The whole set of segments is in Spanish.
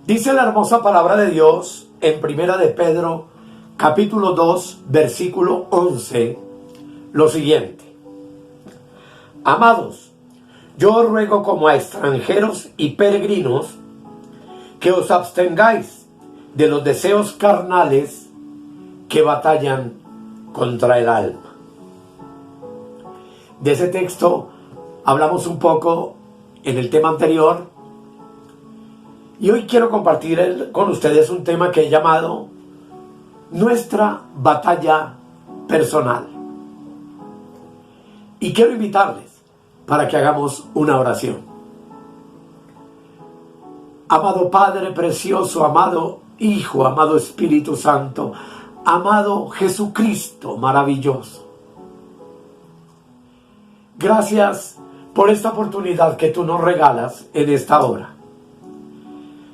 Dice la hermosa palabra de Dios en Primera de Pedro, capítulo 2, versículo 11, lo siguiente: Amados, yo os ruego como a extranjeros y peregrinos que os abstengáis de los deseos carnales que batallan contra el alma. De ese texto hablamos un poco en el tema anterior, y hoy quiero compartir con ustedes un tema que he llamado nuestra batalla personal. Y quiero invitarles para que hagamos una oración. Amado Padre precioso, amado Hijo, amado Espíritu Santo, amado Jesucristo maravilloso, gracias por esta oportunidad que tú nos regalas en esta hora,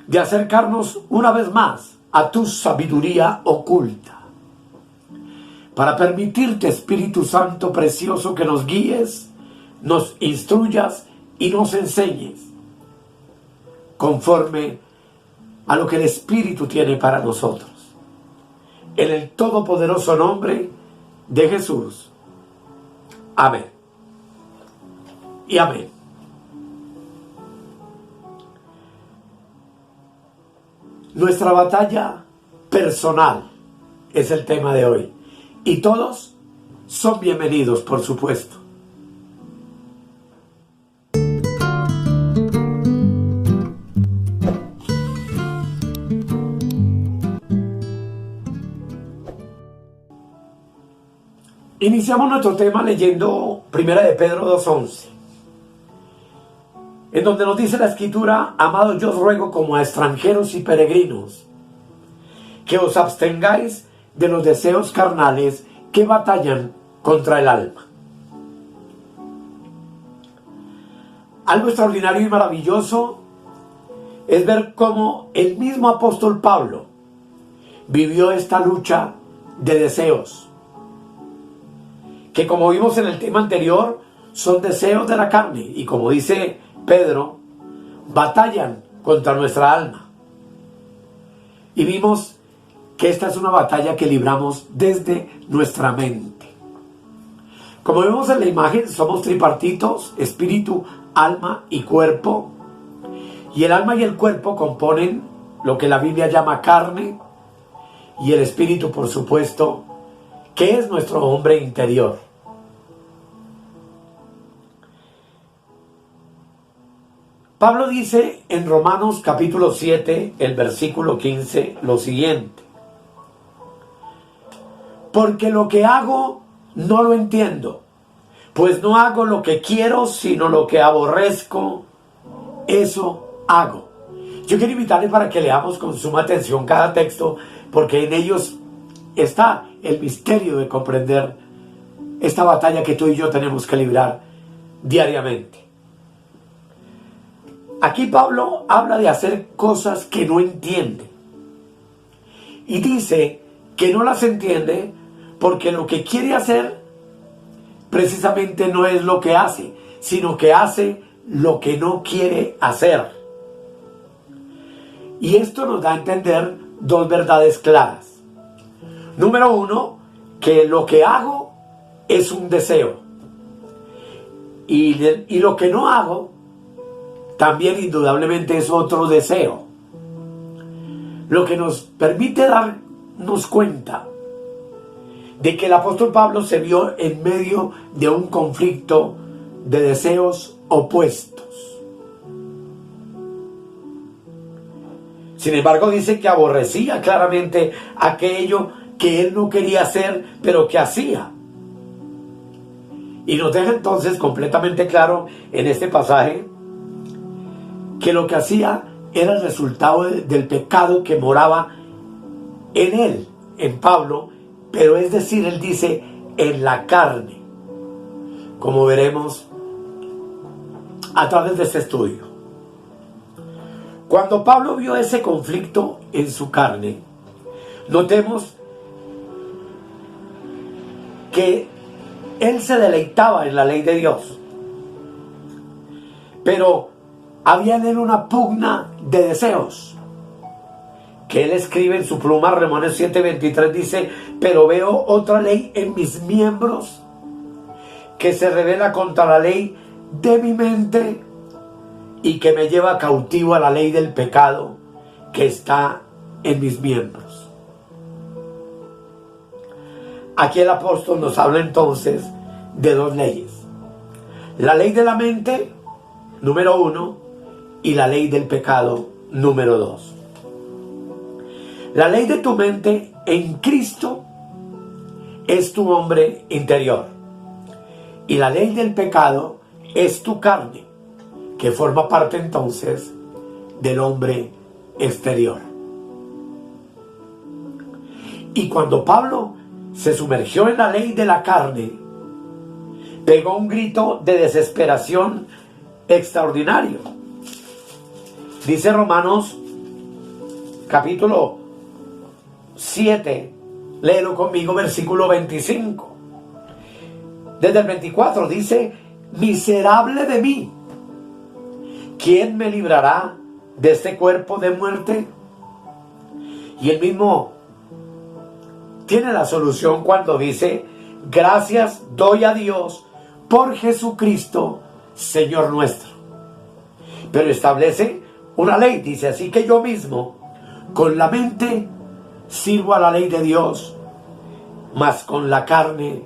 de acercarnos una vez más a tu sabiduría oculta, para permitirte, Espíritu Santo precioso, que nos guíes, nos instruyas y nos enseñes conforme a lo que el Espíritu tiene para nosotros. En el todopoderoso nombre de Jesús. Amén. Y amén. Nuestra batalla personal es el tema de hoy. Y todos son bienvenidos, por supuesto. Iniciamos nuestro tema leyendo Primera de Pedro 2:11, en donde nos dice la Escritura: Amados, yo os ruego como a extranjeros y peregrinos que os abstengáis de los deseos carnales que batallan contra el alma. Algo extraordinario y maravilloso es ver cómo el mismo apóstol Pablo vivió esta lucha de deseos, que, como vimos en el tema anterior, son deseos de la carne, y como dice Pedro, batallan contra nuestra alma. Y vimos que esta es una batalla que libramos desde nuestra mente. Como vemos en la imagen, somos tripartitos: espíritu, alma y cuerpo. Y el alma y el cuerpo componen lo que la Biblia llama carne, y el espíritu, por supuesto, que es nuestro hombre interior. Pablo dice en Romanos capítulo 7, el versículo 15, lo siguiente: Porque lo que hago no lo entiendo, pues no hago lo que quiero, sino lo que aborrezco, eso hago. Yo quiero invitarles para que leamos con suma atención cada texto, porque en ellos está el misterio de comprender esta batalla que tú y yo tenemos que librar diariamente. Aquí Pablo habla de hacer cosas que no entiende, y dice que no las entiende porque lo que quiere hacer precisamente no es lo que hace, sino que hace lo que no quiere hacer. Y esto nos da a entender dos verdades claras. Número uno, que lo que hago es un deseo, y lo que no hago también indudablemente es otro deseo. Lo que nos permite darnos cuenta de que el apóstol Pablo se vio en medio de un conflicto de deseos opuestos. Sin embargo, dice que aborrecía claramente aquello que él no quería hacer, pero que hacía. Y nos deja entonces completamente claro en este pasaje que lo que hacía era el resultado del pecado que moraba en él, en Pablo, pero es decir, él dice, en la carne, como veremos a través de este estudio. Cuando Pablo vio ese conflicto en su carne, notemos que él se deleitaba en la ley de Dios, pero había en él una pugna de deseos. que él escribe en su pluma, Romanos 7:23 dice: pero veo otra ley en mis miembros que se revela contra la ley de mi mente y que me lleva cautivo a la ley del pecado que está en mis miembros. Aquí el apóstol nos habla entonces de dos leyes: la ley de la mente, número 1, y la ley del pecado, número 2. La ley de tu mente en Cristo es tu hombre interior, y la ley del pecado es tu carne, que forma parte entonces del hombre exterior. Y cuando Pablo se sumergió en la ley de la carne, pegó un grito de desesperación extraordinario. Dice Romanos capítulo 7, léelo conmigo, versículo 25. Desde el 24 dice: miserable de mí, ¿quién me librará de este cuerpo de muerte? Y él mismo tiene la solución cuando dice: gracias doy a Dios por Jesucristo, Señor nuestro. Pero establece una ley, dice: así que yo mismo, con la mente, sirvo a la ley de Dios, mas con la carne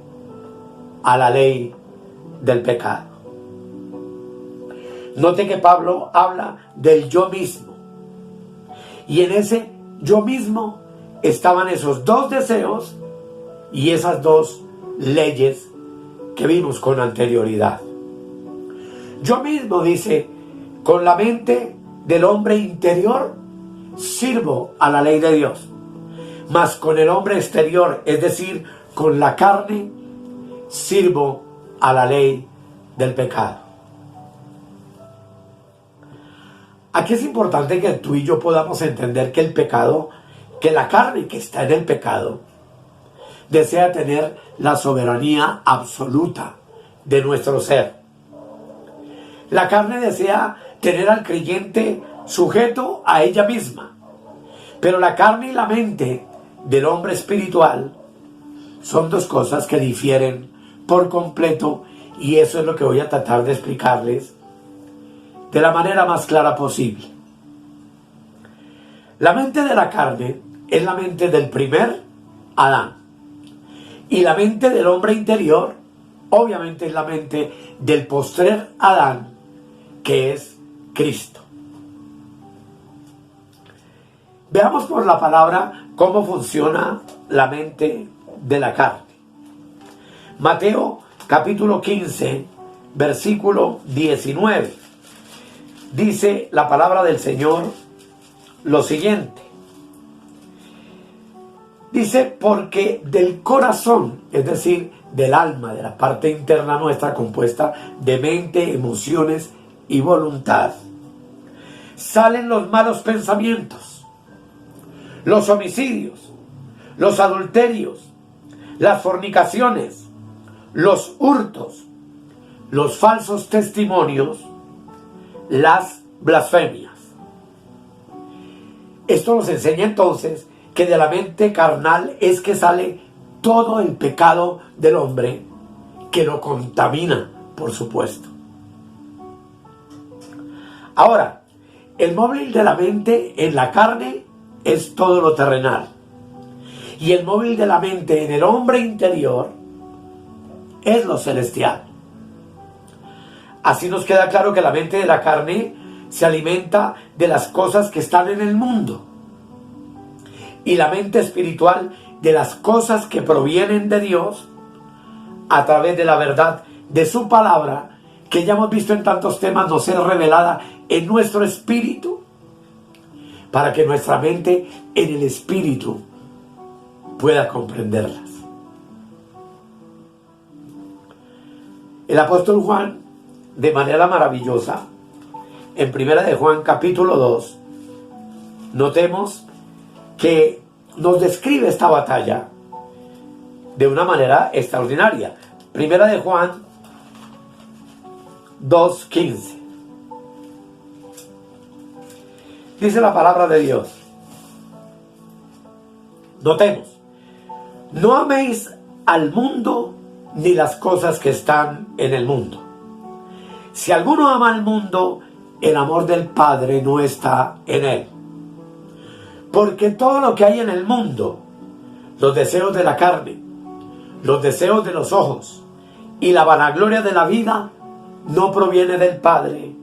a la ley del pecado. Note que Pablo habla del yo mismo, y en ese yo mismo estaban esos dos deseos y esas dos leyes que vimos con anterioridad. Yo mismo, dice, con la mente del hombre interior sirvo a la ley de Dios, mas con el hombre exterior, es decir, con la carne, sirvo a la ley del pecado. Aquí es importante que tú y yo podamos entender que el pecado, que la carne que está en el pecado, desea tener la soberanía absoluta de nuestro ser. La carne desea tener al creyente sujeto a ella misma, pero la carne y la mente del hombre espiritual son dos cosas que difieren por completo, y eso es lo que voy a tratar de explicarles de la manera más clara posible. La mente de la carne es la mente del primer Adán, y la mente del hombre interior obviamente es la mente del postrer Adán, que es Cristo. Veamos por la palabra cómo funciona la mente de la carne. Mateo capítulo 15, versículo 19. Dice la palabra del Señor lo siguiente. Dice: porque del corazón, es decir, del alma, de la parte interna nuestra compuesta de mente, emociones y voluntad, salen los malos pensamientos, los homicidios, los adulterios, las fornicaciones, los hurtos, los falsos testimonios, las blasfemias. Esto nos enseña entonces que de la mente carnal es que sale todo el pecado del hombre, que lo contamina, por supuesto. Ahora, el móvil de la mente en la carne es todo lo terrenal, y el móvil de la mente en el hombre interior es lo celestial. Así nos queda claro que la mente de la carne se alimenta de las cosas que están en el mundo, y la mente espiritual de las cosas que provienen de Dios a través de la verdad de su palabra, que ya hemos visto en tantos temas nos es revelada en nuestro espíritu, para que nuestra mente en el espíritu pueda comprenderlas. El apóstol Juan, de manera maravillosa, en Primera de Juan capítulo 2, notemos que nos describe esta batalla de una manera extraordinaria. Primera de Juan 2:15. Dice la palabra de Dios: Notemos, no améis al mundo ni las cosas que están en el mundo. Si alguno ama al mundo, el amor del Padre no está en él. Porque todo lo que hay en el mundo, los deseos de la carne, los deseos de los ojos y la vanagloria de la vida, no proviene del Padre,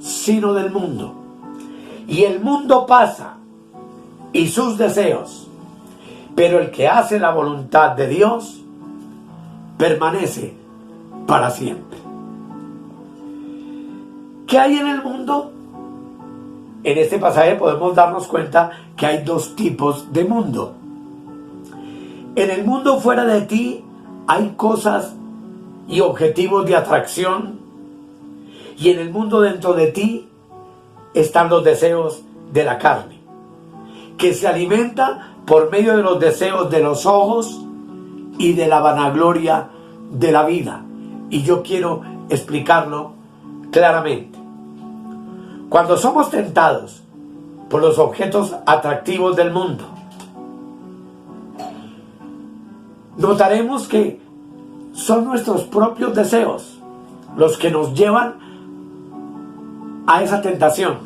sino del mundo. Y el mundo pasa y sus deseos, pero el que hace la voluntad de Dios permanece para siempre. ¿Qué hay en el mundo? En este pasaje podemos darnos cuenta que hay dos tipos de mundo. En el mundo fuera de ti hay cosas y objetivos de atracción, y en el mundo dentro de ti están los deseos de la carne, que se alimenta por medio de los deseos de los ojos y de la vanagloria de la vida. Y yo quiero explicarlo claramente. Cuando somos tentados por los objetos atractivos del mundo, notaremos que son nuestros propios deseos los que nos llevan a esa tentación.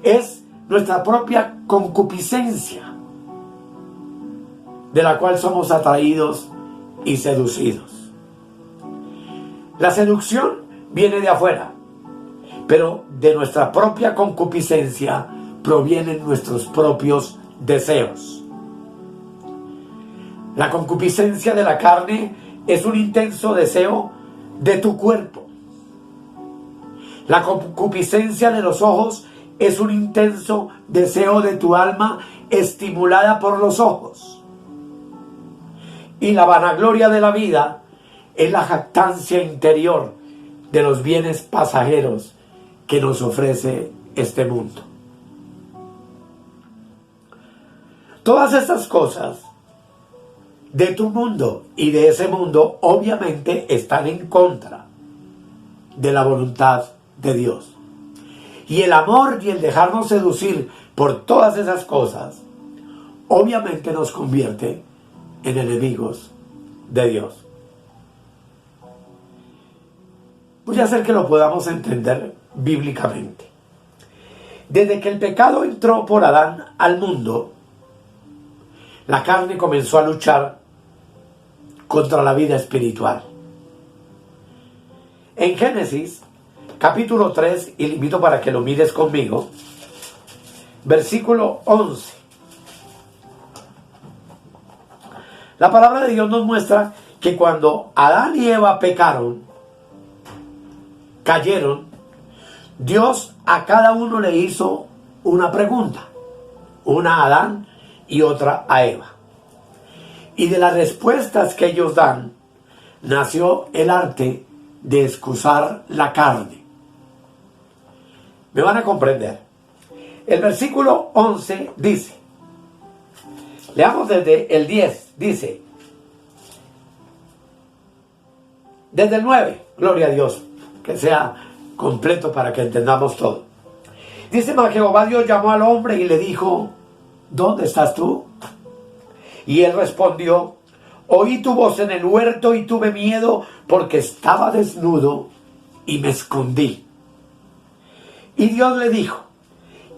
Es nuestra propia concupiscencia de la cual somos atraídos y seducidos. La seducción viene de afuera, pero de nuestra propia concupiscencia provienen nuestros propios deseos. La concupiscencia de la carne es un intenso deseo de tu cuerpo. La concupiscencia de los ojos es un intenso deseo de tu alma estimulada por los ojos. Y la vanagloria de la vida es la jactancia interior de los bienes pasajeros que nos ofrece este mundo. Todas estas cosas de tu mundo y de ese mundo obviamente están en contra de la voluntad de Dios. Y el amor y el dejarnos seducir por todas esas cosas obviamente nos convierte en enemigos de Dios. Voy a hacer que lo podamos entender bíblicamente. Desde que el pecado entró por Adán al mundo, la carne comenzó a luchar contra la vida espiritual. En Génesis, capítulo 3, y le invito para que lo mires conmigo, versículo 11. La palabra de Dios nos muestra que cuando Adán y Eva pecaron, cayeron, Dios a cada uno le hizo una pregunta, una a Adán y otra a Eva. Y de las respuestas que ellos dan, nació el arte de excusar la carne. ¿Me van a comprender? El versículo 11 dice, leamos desde el 10, dice, desde el 9, gloria a Dios, que sea completo para que entendamos todo. Dice: mas Jehová Dios llamó al hombre y le dijo: ¿dónde estás tú? Y él respondió: oí tu voz en el huerto y tuve miedo porque estaba desnudo y me escondí. Y Dios le dijo: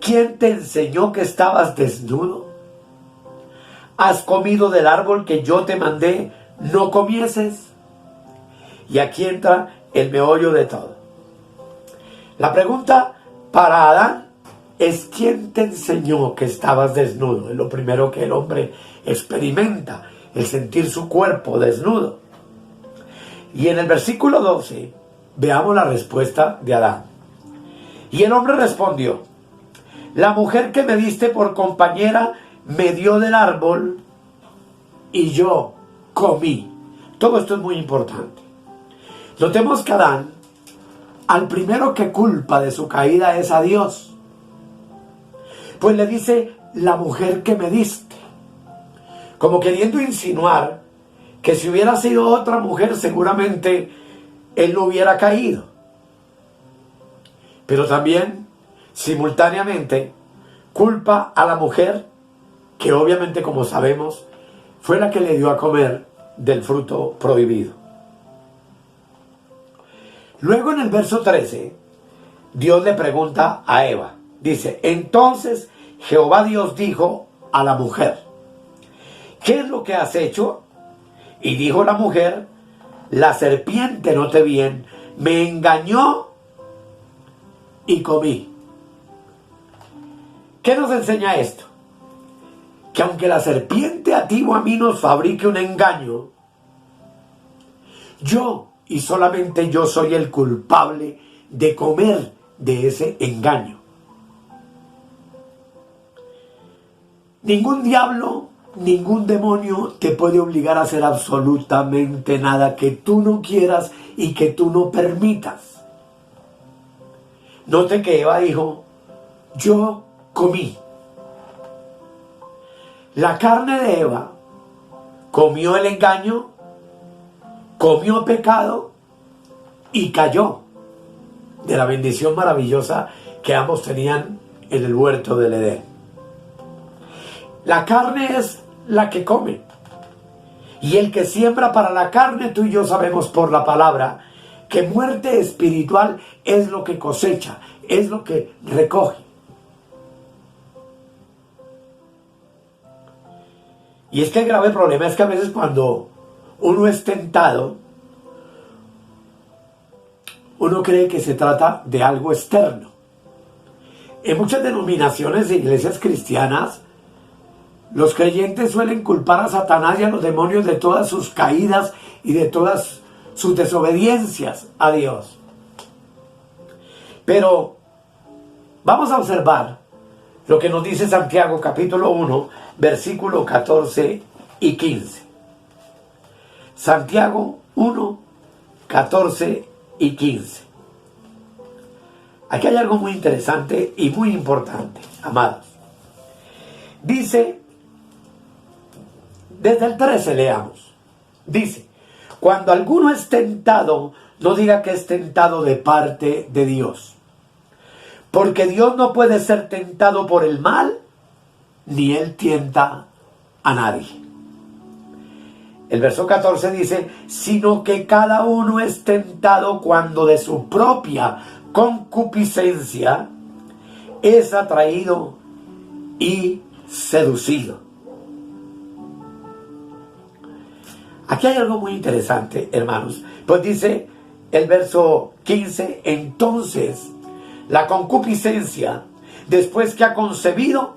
¿quién te enseñó que estabas desnudo? ¿Has comido del árbol que yo te mandé no comieses? Y aquí entra el meollo de todo. La pregunta para Adán es: ¿quién te enseñó que estabas desnudo? Es lo primero que el hombre experimenta, el sentir su cuerpo desnudo. Y en el versículo 12 veamos la respuesta de Adán. Y el hombre respondió: la mujer que me diste por compañera me dio del árbol y yo comí. Todo esto es muy importante. Notemos que Adán, al primero que culpa de su caída es a Dios. Pues le dice: la mujer que me diste, como queriendo insinuar que si hubiera sido otra mujer seguramente él no hubiera caído. Pero también simultáneamente culpa a la mujer que obviamente, como sabemos, fue la que le dio a comer del fruto prohibido. Luego en el verso 13, Dios le pregunta a Eva, dice, entonces Jehová Dios dijo a la mujer, ¿qué es lo que has hecho? Y dijo la mujer, la serpiente, note bien, me engañó y comí. ¿Qué nos enseña esto? Que aunque la serpiente a ti o a mí nos fabrique un engaño, yo y solamente yo soy el culpable de comer de ese engaño. Ningún diablo, ningún demonio te puede obligar a hacer absolutamente nada que tú no quieras y que tú no permitas. Note que Eva dijo, yo comí. La carne de Eva comió el engaño, comió pecado y cayó de la bendición maravillosa que ambos tenían en el huerto del Edén. La carne es la que come. Y el que siembra para la carne, tú y yo sabemos por la palabra, que muerte espiritual es lo que cosecha, es lo que recoge. Y es que el grave problema es que a veces cuando uno es tentado, uno cree que se trata de algo externo. En muchas denominaciones e iglesias cristianas, los creyentes suelen culpar a Satanás y a los demonios de todas sus caídas y de todas sus desobediencias a Dios. Pero vamos a observar lo que nos dice Santiago capítulo 1, versículo 14 y 15. Santiago 1, 14 y 15. Aquí hay algo muy interesante y muy importante, amados. Dice, desde el 13 leamos. Dice, cuando alguno es tentado, no diga que es tentado de parte de Dios. Porque Dios no puede ser tentado por el mal, ni Él tienta a nadie. El verso 14 dice, sino que cada uno es tentado cuando de su propia concupiscencia es atraído y seducido. Aquí hay algo muy interesante, hermanos. Pues dice el verso 15, entonces la concupiscencia, después que ha concebido,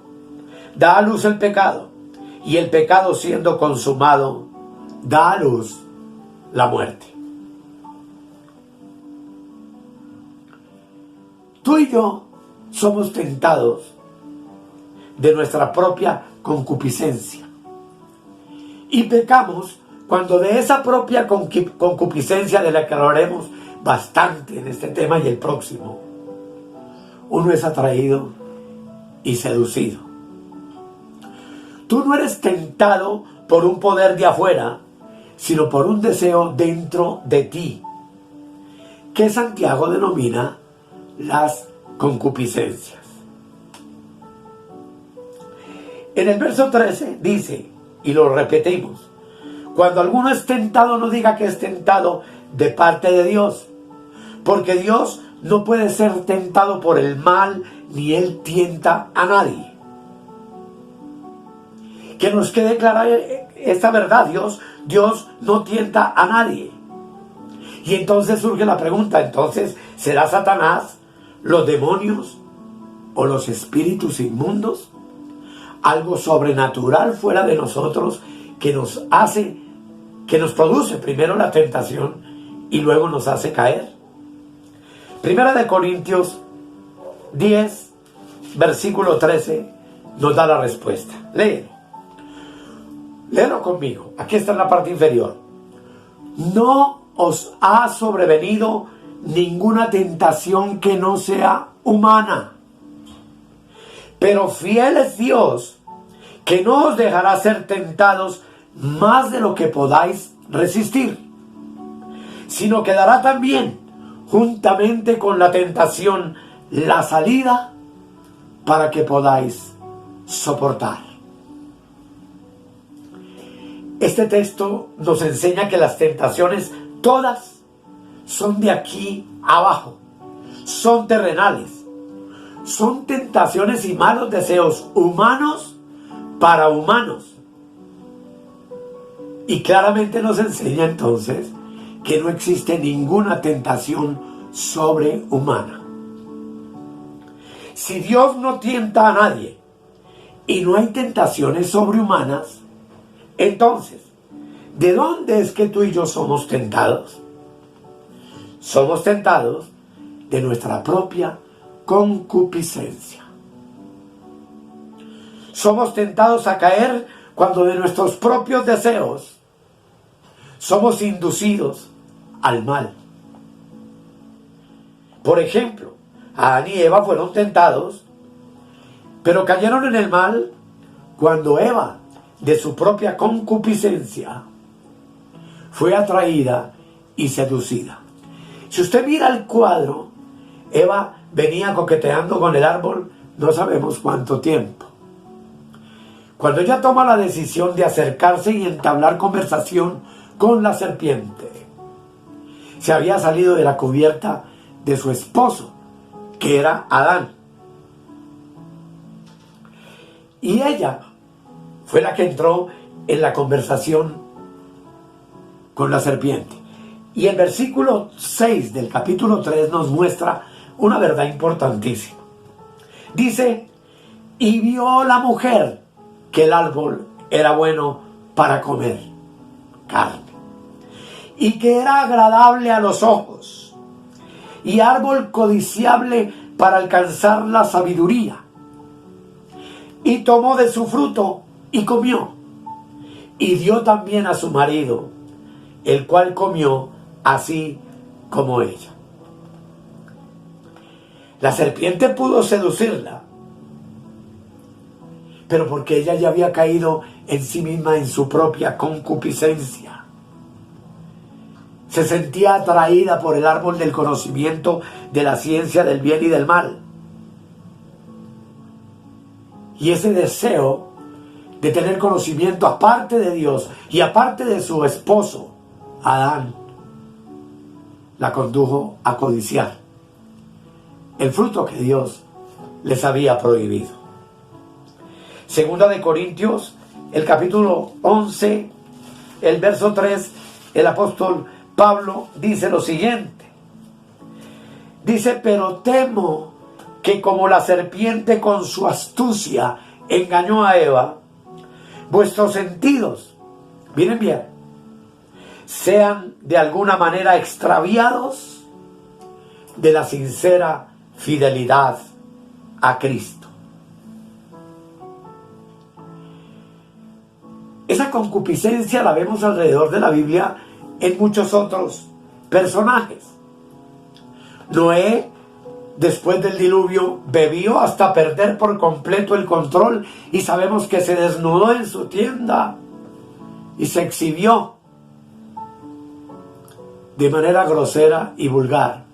da a luz el pecado, y el pecado siendo consumado, da a luz la muerte. Tú y yo somos tentados de nuestra propia concupiscencia y pecamos cuando de esa propia concupiscencia, de la que hablaremos bastante en este tema y el próximo, uno es atraído y seducido. Tú no eres tentado por un poder de afuera, sino por un deseo dentro de ti, que Santiago denomina las concupiscencias. En el verso 13 dice, y lo repetimos, cuando alguno es tentado, no diga que es tentado de parte de Dios, porque Dios no puede ser tentado por el mal, ni Él tienta a nadie. Que nos quede clara esta verdad, Dios no tienta a nadie. Y entonces surge la pregunta, entonces, ¿será Satanás, los demonios o los espíritus inmundos algo sobrenatural fuera de nosotros que nos hace, que nos produce primero la tentación y luego nos hace caer? Primera de Corintios 10, versículo 13, nos da la respuesta. Léelo conmigo. Aquí está en la parte inferior. No os ha sobrevenido ninguna tentación que no sea humana. Pero fiel es Dios, que no os dejará ser tentados más de lo que podáis resistir, sino que dará también, juntamente con la tentación, la salida para que podáis soportar. Este texto nos enseña que las tentaciones todas son de aquí abajo, son terrenales, son tentaciones y malos deseos humanos para humanos. Y claramente nos enseña entonces que no existe ninguna tentación sobrehumana. Si Dios no tienta a nadie y no hay tentaciones sobrehumanas, entonces, ¿de dónde es que tú y yo somos tentados? Somos tentados de nuestra propia concupiscencia. Somos tentados a caer cuando de nuestros propios deseos somos inducidos al mal. Por ejemplo, Adán y Eva fueron tentados, pero cayeron en el mal cuando Eva, de su propia concupiscencia, fue atraída y seducida. Si usted mira el cuadro, Eva venía coqueteando con el árbol no sabemos cuánto tiempo. Cuando ella toma la decisión de acercarse y entablar conversación con la serpiente, se había salido de la cubierta de su esposo, que era Adán. Y ella fue la que entró en la conversación con la serpiente. Y el versículo 6 del capítulo 3 nos muestra una verdad importantísima. Dice, y vio la mujer que el árbol era bueno para comer carne, y que era agradable a los ojos, y árbol codiciable para alcanzar la sabiduría. Y tomó de su fruto y comió, y dio también a su marido, el cual comió así como ella. La serpiente pudo seducirla, pero porque ella ya había caído en sí misma en su propia concupiscencia. Se sentía atraída por el árbol del conocimiento de la ciencia del bien y del mal. Y ese deseo de tener conocimiento aparte de Dios y aparte de su esposo, Adán, la condujo a codiciar el fruto que Dios les había prohibido. Segunda de Corintios, el capítulo 11, el verso 3, el apóstol Pablo dice lo siguiente. Dice, pero temo que como la serpiente con su astucia engañó a Eva, vuestros sentidos, miren bien, sean de alguna manera extraviados de la sincera fidelidad a Cristo. Esa concupiscencia la vemos alrededor de la Biblia en muchos otros personajes. Noé, después del diluvio, bebió hasta perder por completo el control y sabemos que se desnudó en su tienda y se exhibió de manera grosera y vulgar.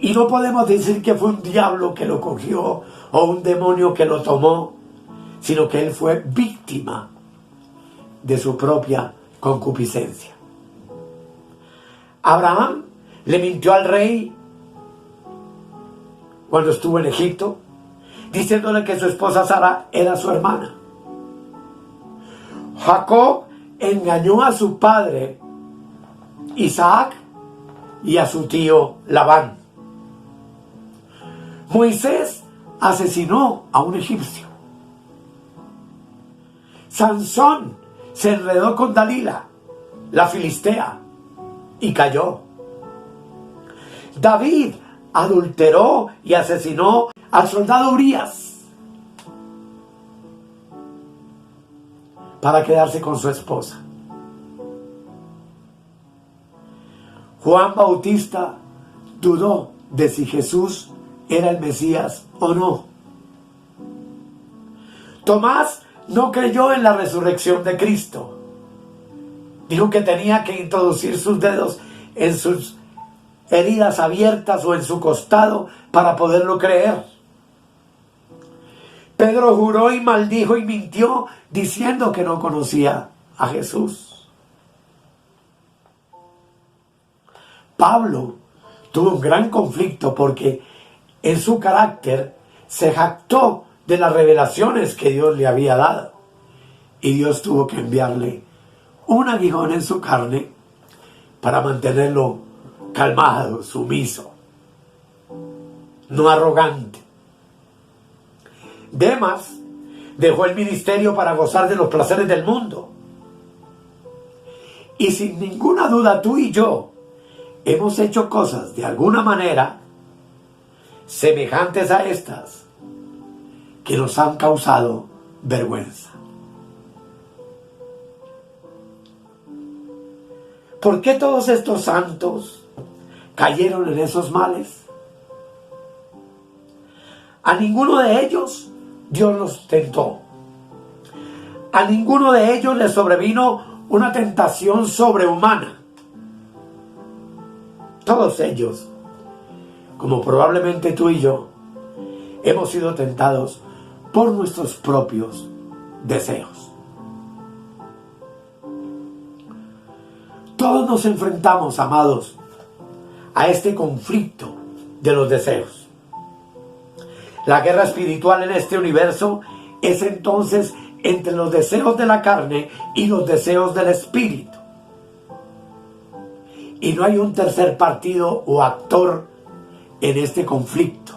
Y no podemos decir que fue un diablo que lo cogió o un demonio que lo tomó, sino que él fue víctima de su propia concupiscencia. Abraham le mintió al rey cuando estuvo en Egipto, diciéndole que su esposa Sara era su hermana. Jacob engañó a su padre Isaac y a su tío Labán. Moisés asesinó a un egipcio. Sansón se enredó con Dalila, la filistea, y cayó. David adulteró y asesinó al soldado Urías para quedarse con su esposa. Juan Bautista dudó de si Jesús era el Mesías o no. Tomás no creyó en la resurrección de Cristo. Dijo que tenía que introducir sus dedos en sus heridas abiertas o en su costado para poderlo creer. Pedro juró y maldijo y mintió diciendo que no conocía a Jesús. Pablo tuvo un gran conflicto porque en su carácter se jactó de las revelaciones que Dios le había dado. Y Dios tuvo que enviarle un aguijón en su carne para mantenerlo calmado, sumiso, no arrogante. Demas dejó el ministerio para gozar de los placeres del mundo. Y sin ninguna duda tú y yo hemos hecho cosas de alguna manera semejantes a estas que nos han causado vergüenza. ¿Por qué todos estos santos cayeron en esos males? A ninguno de ellos Dios los tentó. A ninguno de ellos les sobrevino una tentación sobrehumana. Todos ellos, como probablemente tú y yo, hemos sido tentados por nuestros propios deseos. Todos nos enfrentamos, amados, a este conflicto de los deseos. La guerra espiritual en este universo es entonces entre los deseos de la carne y los deseos del espíritu. Y no hay un tercer partido o actor en este conflicto.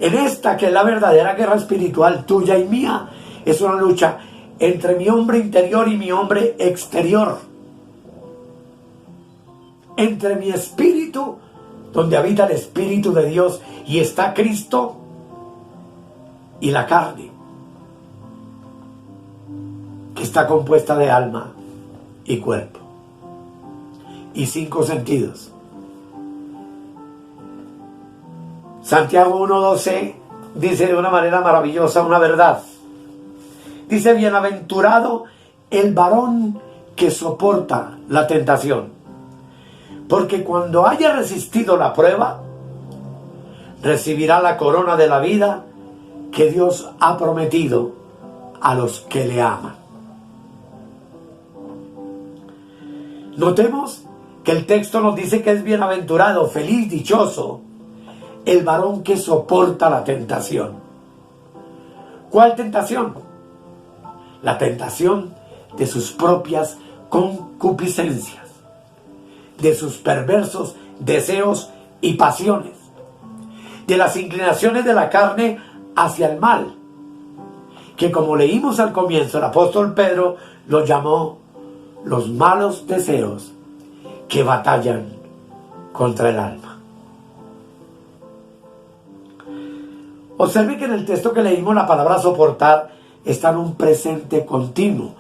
En esta, que es la verdadera guerra espiritual tuya y mía, es una lucha entre mi hombre interior y mi hombre exterior. Entre mi espíritu, donde habita el Espíritu de Dios y está Cristo, y la carne, que está compuesta de alma y cuerpo y 5 sentidos. Santiago 1:12 dice de una manera maravillosa una verdad. Dice: bienaventurado el varón que soporta la tentación, porque cuando haya resistido la prueba, recibirá la corona de la vida que Dios ha prometido a los que le aman. Notemos que el texto nos dice que es bienaventurado, feliz, dichoso, el varón que soporta la tentación. ¿Cuál tentación? La tentación de sus propias concupiscencias, de sus perversos deseos y pasiones, de las inclinaciones de la carne hacia el mal, que, como leímos al comienzo, el apóstol Pedro los llamó los malos deseos que batallan contra el alma. Observe que en el texto que leímos la palabra soportar está en un presente continuo.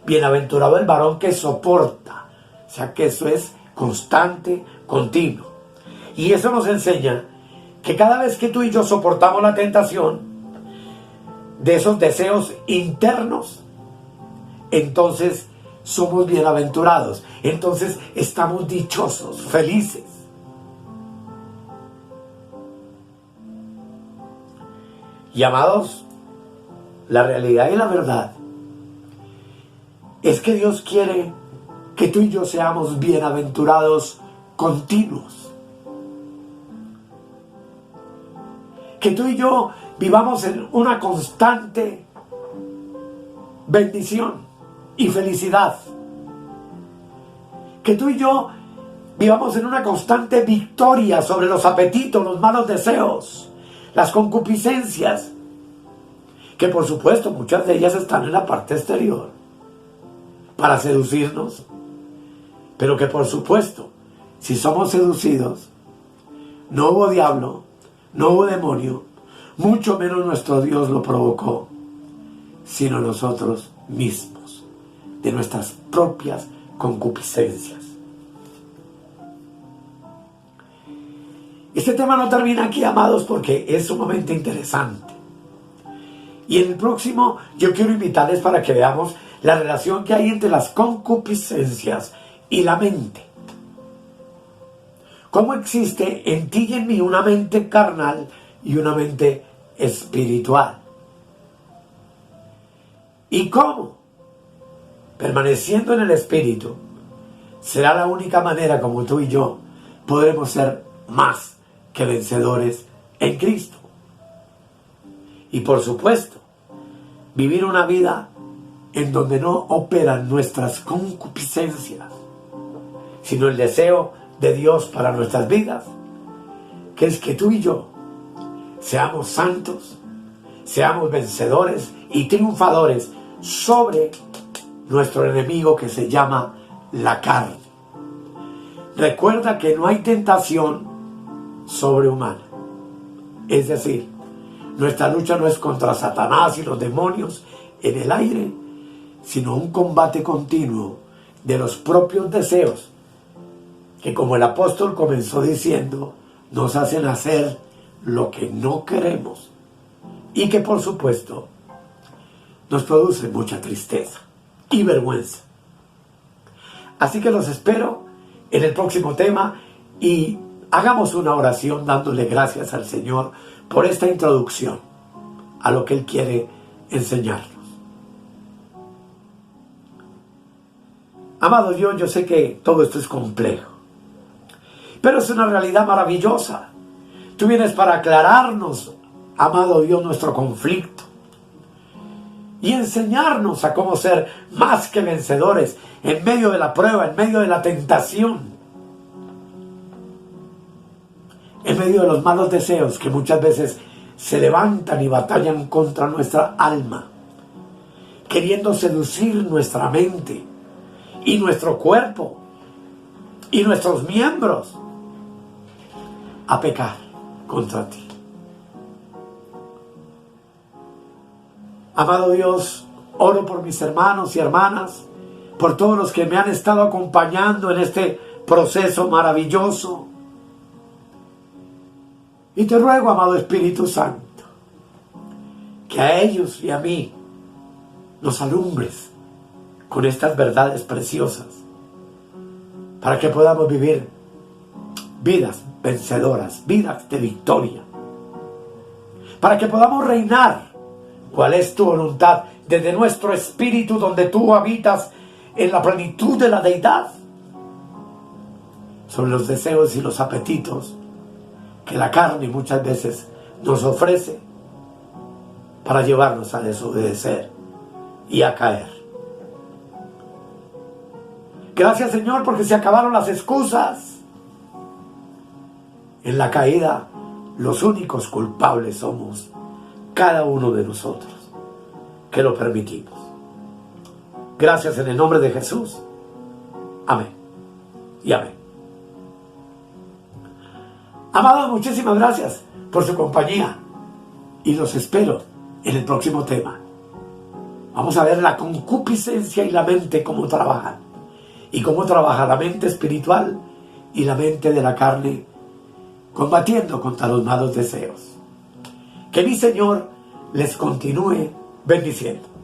Bienaventurado el varón que soporta. O sea que eso es constante, continuo. Y eso nos enseña que cada vez que tú y yo soportamos la tentación de esos deseos internos, entonces somos bienaventurados. Entonces estamos dichosos, felices. Y amados, la realidad y la verdad es que Dios quiere que tú y yo seamos bienaventurados continuos. Que tú y yo vivamos en una constante bendición y felicidad. Que tú y yo vivamos en una constante victoria sobre los apetitos, los malos deseos, las concupiscencias, que por supuesto muchas de ellas están en la parte exterior para seducirnos, pero que por supuesto, si somos seducidos, no hubo diablo, no hubo demonio, mucho menos nuestro Dios lo provocó, sino nosotros mismos, de nuestras propias concupiscencias. Este tema no termina aquí, amados, porque es sumamente interesante. Y en el próximo yo quiero invitarles para que veamos la relación que hay entre las concupiscencias y la mente. ¿Cómo existe en ti y en mí una mente carnal y una mente espiritual? ¿Y cómo? Permaneciendo en el Espíritu, será la única manera como tú y yo podremos ser más que vencedores en Cristo. Y por supuesto, vivir una vida en donde no operan nuestras concupiscencias, sino el deseo de Dios para nuestras vidas, que es que tú y yo seamos santos, seamos vencedores y triunfadores sobre nuestro enemigo que se llama la carne. Recuerda que no hay tentación sobrehumana. Es decir, nuestra lucha no es contra Satanás y los demonios en el aire, sino un combate continuo de los propios deseos que, como el apóstol comenzó diciendo, nos hacen hacer lo que no queremos y que por supuesto nos produce mucha tristeza y vergüenza. Así que los espero en el próximo tema y hagamos una oración dándole gracias al Señor por esta introducción a lo que Él quiere enseñarnos. Amado Dios, yo sé que todo esto es complejo, pero es una realidad maravillosa. Tú vienes para aclararnos, amado Dios, nuestro conflicto y enseñarnos a cómo ser más que vencedores en medio de la prueba, en medio de la tentación, en medio de los malos deseos que muchas veces se levantan y batallan contra nuestra alma, queriendo seducir nuestra mente y nuestro cuerpo y nuestros miembros a pecar contra ti. Amado Dios, oro por mis hermanos y hermanas, por todos los que me han estado acompañando en este proceso maravilloso. Y te ruego, amado Espíritu Santo, que a ellos y a mí nos alumbres con estas verdades preciosas, para que podamos vivir vidas vencedoras, vidas de victoria, para que podamos reinar. ¿Cuál es tu voluntad desde nuestro espíritu, donde tú habitas en la plenitud de la deidad? Sobre los deseos y los apetitos que la carne muchas veces nos ofrece para llevarnos a desobedecer y a caer. Gracias, Señor, porque se acabaron las excusas. En la caída, los únicos culpables somos cada uno de nosotros que lo permitimos. Gracias en el nombre de Jesús. Amén y amén. Amados, muchísimas gracias por su compañía y los espero en el próximo tema. Vamos a ver la concupiscencia y la mente, cómo trabajan y cómo trabaja la mente espiritual y la mente de la carne, combatiendo contra los malos deseos. Que mi Señor les continúe bendiciendo.